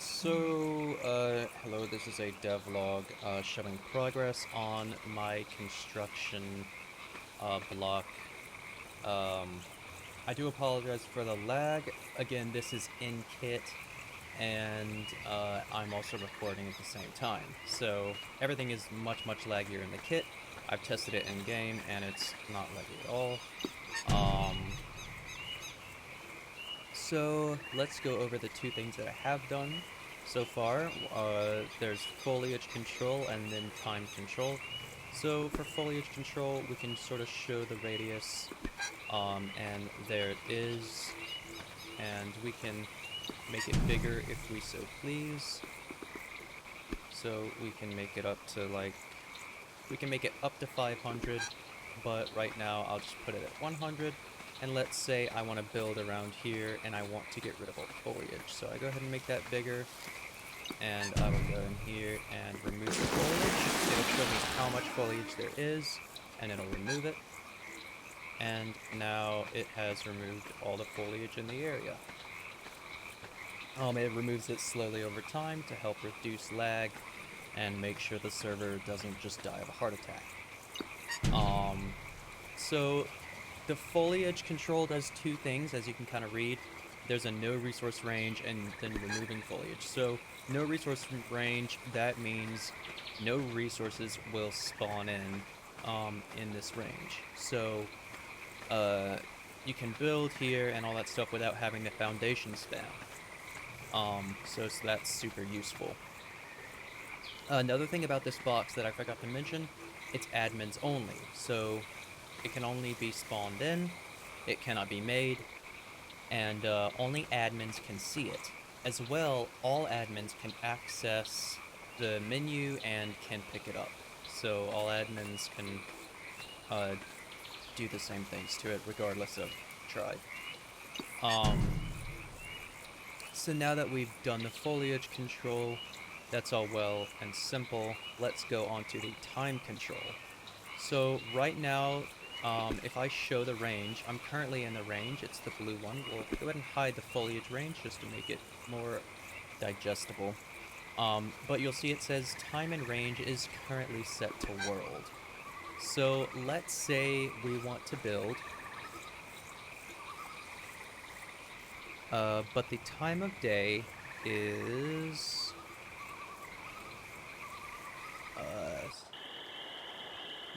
Hello, this is a devlog showing progress on my construction block. Um, I do apologize for the lag. Again, this is in kit, and I'm also recording at the same time. So everything is much laggier in the kit. I've tested it in game, and it's not laggy at all. Um, So let's go over the two things that I have done so far. There's foliage control and then time control. So for foliage control, we can sort of show the radius, and there it is, and we can make it bigger if we so please. So we can make it up to we can make it up to 500, but right now I'll just put it at 100. And let's say I want to build around here and I want to get rid of all the foliage. So I go ahead and make that bigger, and I will go in here and remove the foliage. It'll show me how much foliage there is, and it'll remove it. And now it has removed all the foliage in the area. It removes it slowly over time to help reduce lag and make sure the server doesn't just die of a heart attack. So the foliage control does two things, as you can kind of read. There's a no resource range and then removing foliage. So no resource range, that means no resources will spawn in this range. So you can build here and all that stuff without having the foundation spam. So that's super useful. Another thing about this box that I forgot to mention, it's admins only. So it can only be spawned in, it cannot be made, and only admins can see it. As well, all admins can access the menu and can pick it up. So all admins can do the same things to it regardless of tribe. So now that we've done the foliage control, that's all well and simple. Let's go on to the time control. So right now, if I show the range, I'm currently in the range, it's the blue one. We'll go ahead and hide the foliage range just to make it more digestible. But you'll see it says time and range is currently set to world. So let's say we want to build, but the time of day is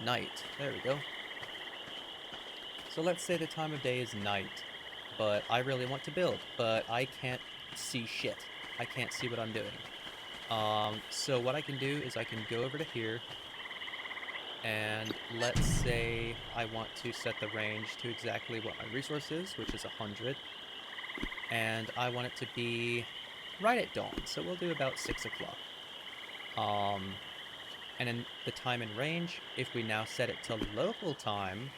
night. There we go. So let's say the time of day is night, but I really want to build, but I can't see shit. I can't see what I'm doing. So what I can do is I can go over to here, and let's say I want to set the range to exactly what my resource is, which is 100, and I want it to be right at dawn, so we'll do about 6 o'clock. And in the time and range, if we now set it to local time,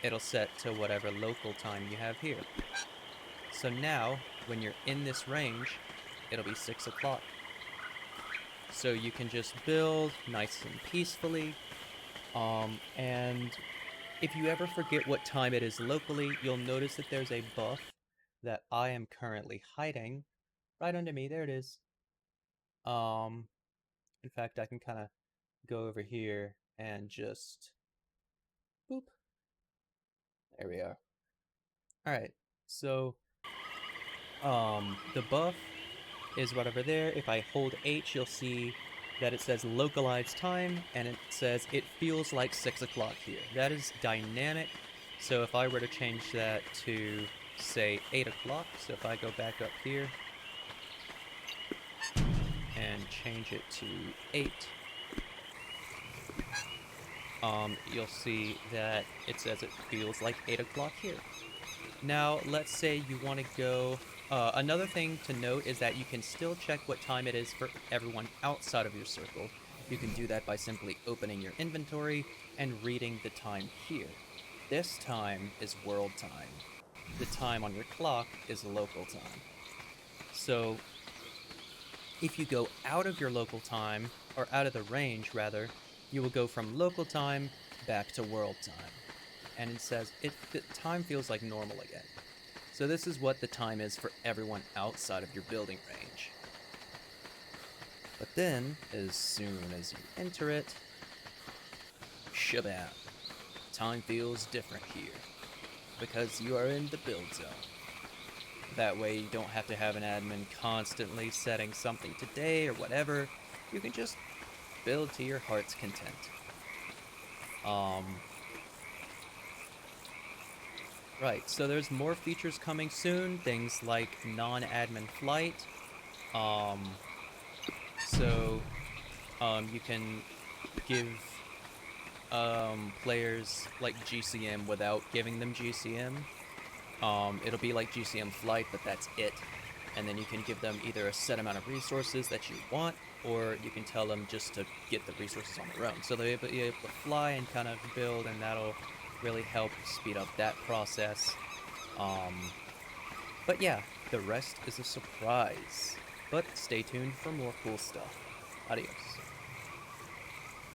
it'll set to whatever local time you have here. So now, when you're in this range, it'll be 6 o'clock. So you can just build nice and peacefully. And if you ever forget what time it is locally, you'll notice that there's a buff that I am currently hiding right under me. There it is. In fact, I can kind of go over here and just boop. There we are. Alright, so the buff is right over there. If I hold H, you'll see that it says localized time, and it says it feels like 6 o'clock here. That is dynamic, so if I were to change that to, say, 8 o'clock, so if I go back up here and change it to 8, you'll see that it says it feels like 8 o'clock here. Now, let's say you want to go... another thing to note is that you can still check what time it is for everyone outside of your circle. You can do that by simply opening your inventory and reading the time here. This time is world time. The time on your clock is local time. So, if you go out of your local time, or out of the range rather, you will go from local time back to world time. And it says the time feels like normal again. So this is what the time is for everyone outside of your building range. But then, as soon as you enter it, shabam, time feels different here, because you are in the build zone. That way you don't have to have an admin constantly setting something today or whatever. You can just build to your heart's content. Right, so there's more features coming soon, things like non-admin flight. You can give players like GCM without giving them GCM. It'll be like GCM flight, but that's it. And then you can give them either a set amount of resources that you want, or you can tell them just to get the resources on their own. So they'll be able to fly and kind of build, and that'll really help speed up that process. But yeah, the rest is a surprise. But stay tuned for more cool stuff. Adios.